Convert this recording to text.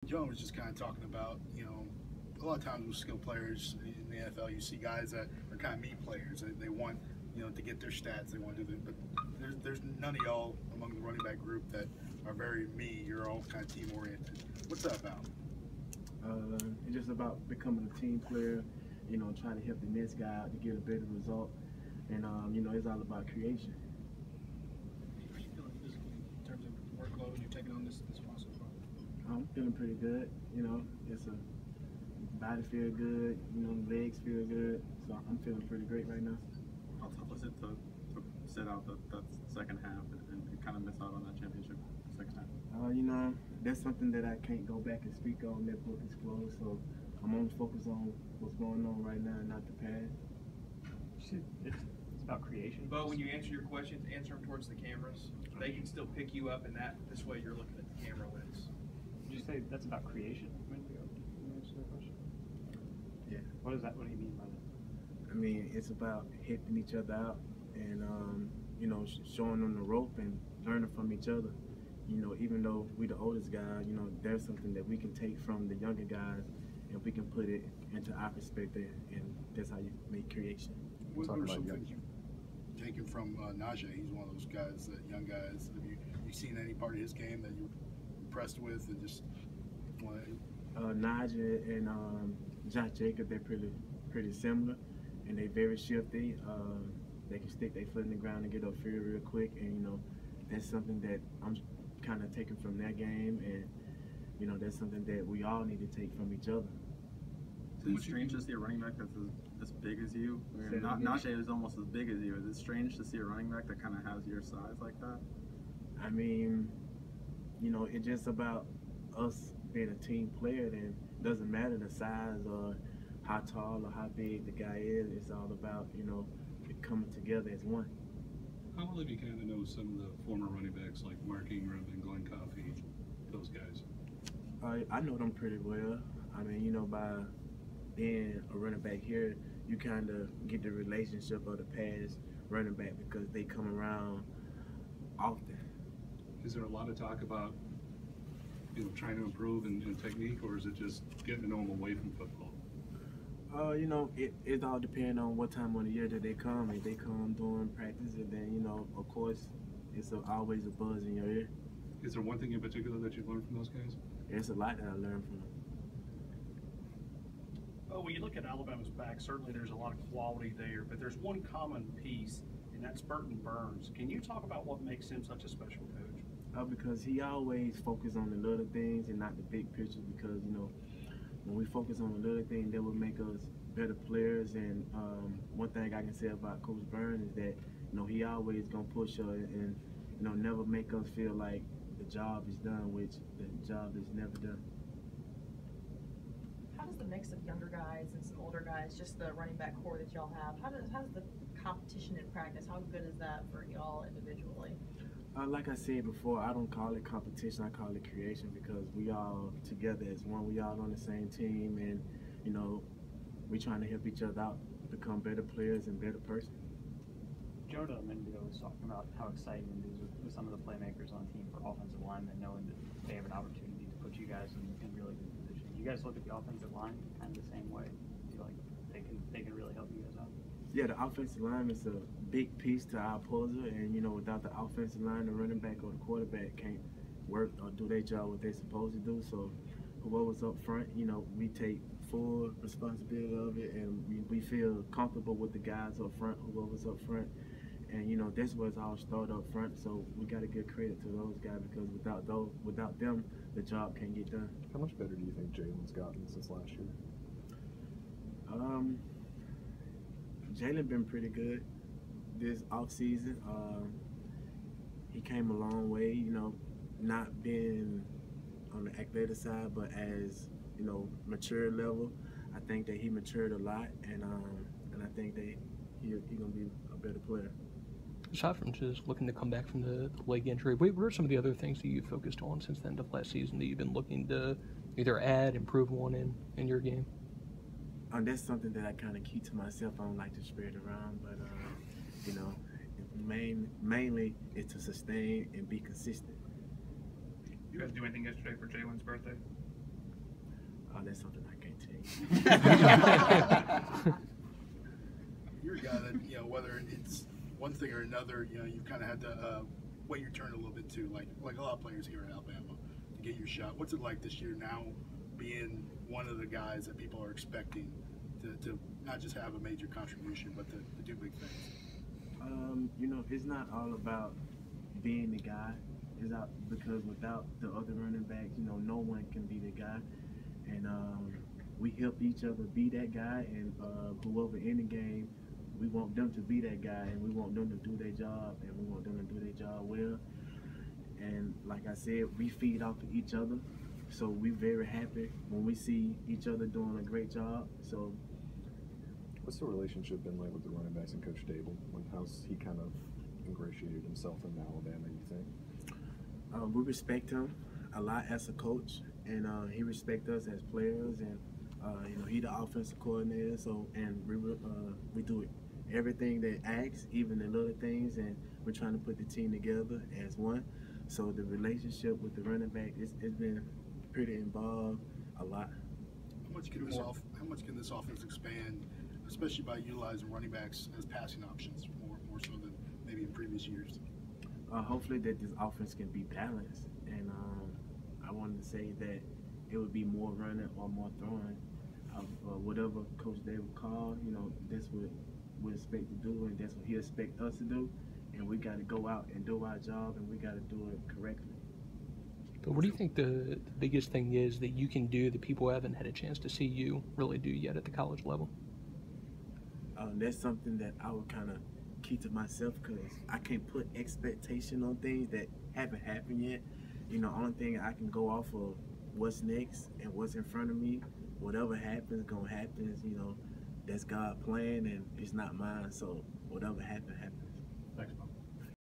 John was just kind of talking about, a lot of times with skilled players in the NFL, you see guys that are kind of meat players. They want, to get their stats. They want to do that. But there's none of y'all among the running back group that are very me. You're all kind of team oriented. What's that about? It's just about becoming a team player, trying to help the next guy out to get a better result. And, it's all about creation. How are you feeling physically in terms of workload you're taking on this process? I'm feeling pretty good. It's a body feel good. The legs feel good. So I'm feeling pretty great right now. How tough was it to sit out that second half and kind of miss out on that championship second half? That's something that I can't go back and speak on. That book is closed, so I'm only focused on what's going on right now, not the past. It's about creation. But when you answer your questions, answer them towards the cameras. They can still pick you up, and this way you're looking at the camera when it's. Did you say that's about creation? Can you answer that question? Yeah. What is that? What do you mean by that? I mean, it's about helping each other out and, showing them the rope and learning from each other. Even though we're the oldest guy, there's something that we can take from the younger guys and we can put it into our perspective, and that's how you make creation. What are some things you've taken from Najee? He's one of those guys, young guys. Have you seen any part of his game that you're impressed with and just want to... Najee and Josh Jacobs, they're pretty similar, and they're very shifty. They can stick their foot in the ground and get up field real quick, and that's something that I'm kind of taking from their game, and that's something that we all need to take from each other. Is it strange to see a running back that's as big as you? Najee is almost as big as you. Is it strange to see a running back that kind of has your size like that? I mean, it's just about us being a team player. Then it doesn't matter the size or how tall or how big the guy is. It's all about coming together as one. How well have you kind of know some of the former running backs like Mark Ingram and Glenn Coffey, those guys? I know them pretty well. I mean, by being a running back here, you kind of get the relationship of the past running back because they come around often. Is there a lot of talk about trying to improve in technique, or is it just getting to know them away from football? It all depends on what time of the year that they come. If they come during practice, and then of course, it's always a buzz in your ear. Is there one thing in particular that you've learned from those guys? There's a lot that I learned from them. Well, when you look at Alabama's back, certainly there's a lot of quality there, but there's one common piece, and that's Burton Burns. Can you talk about what makes him such a special coach? Because he always focuses on the little things and not the big picture, because when we focus on the little thing, that will make us better players. And one thing I can say about Coach Burns is that he always gonna push us and never make us feel like the job is done, which the job is never done. How does the mix of younger guys and some older guys, just the running back core that y'all have, how does the competition in practice, how good is that for y'all individually? Like I said before, I don't call it competition, I call it creation, because we all together as one. We all on the same team, and we trying to help each other out, become better players and better persons. Jonah a minute ago was talking about how exciting it is with some of the playmakers on the team for offensive linemen, knowing that they have an opportunity to put you guys in really good positions. You guys look at the offensive line kind of the same way. You feel like they can really help you guys out? Yeah, the offensive line is a big piece to our puzzle, and without the offensive line, the running back or the quarterback can't work or do their job what they're supposed to do. So whoever's up front, we take full responsibility of it, and we feel comfortable with the guys up front, whoever's up front. And that's where it's all started up front. So we got to give credit to those guys, because without them, the job can't get done. How much better do you think Jalen's gotten since last year? Jalen been pretty good this off season. He came a long way, not being on the athletic side, but as mature level. I think that he matured a lot, and I think that he gonna be a better player. Aside from just looking to come back from the leg injury, what are some of the other things that you've focused on since the end of last season that you've been looking to either add, improve on in your game? That's something that I kind of keep to myself. I don't like to spread it around, but mainly it's to sustain and be consistent. You guys do anything yesterday for Jalen's birthday? that's something I can't tell you. You're a guy that, you know, whether it's one thing or another, you know, you kind of had to wait your turn a little bit too, like a lot of players here at Alabama, to get your shot. What's it like this year now, being one of the guys that people are expecting to not just have a major contribution, but to do big things? You know, it's not all about being the guy. It's out because without the other running backs, you know, no one can be the guy. And we help each other be that guy, and whoever in the game, we want them to be that guy, and we want them to do their job, and we want them to do their job well. And like I said, we feed off of each other, so we're very happy when we see each other doing a great job. So, what's the relationship been like with the running backs and Coach Dable? Like, how's he kind of ingratiated himself in Alabama, you think? We respect him a lot as a coach, and he respects us as players, and you know, he the offensive coordinator, so, and we do everything they ask, even the little things, and we're trying to put the team together as one. So the relationship with the running back, it's been pretty involved a lot. How much can this offense expand, especially by utilizing running backs as passing options more so than maybe in previous years? Hopefully that this offense can be balanced, and I wanted to say that it would be more running or more throwing. Whatever Coach David called, you know, that's what we expect to do, and that's what he expects us to do, and we got to go out and do our job, and we got to do it correctly. But what do you think the biggest thing is that you can do that people haven't had a chance to see you really do yet at the college level? That's something that I would kind of keep to myself, because I can't put expectation on things that haven't happened yet. You know, only thing I can go off of what's next and what's in front of me. Whatever happens, gonna happen. You know, that's God's plan, and it's not mine. So whatever happens, happens. Thanks, Bob.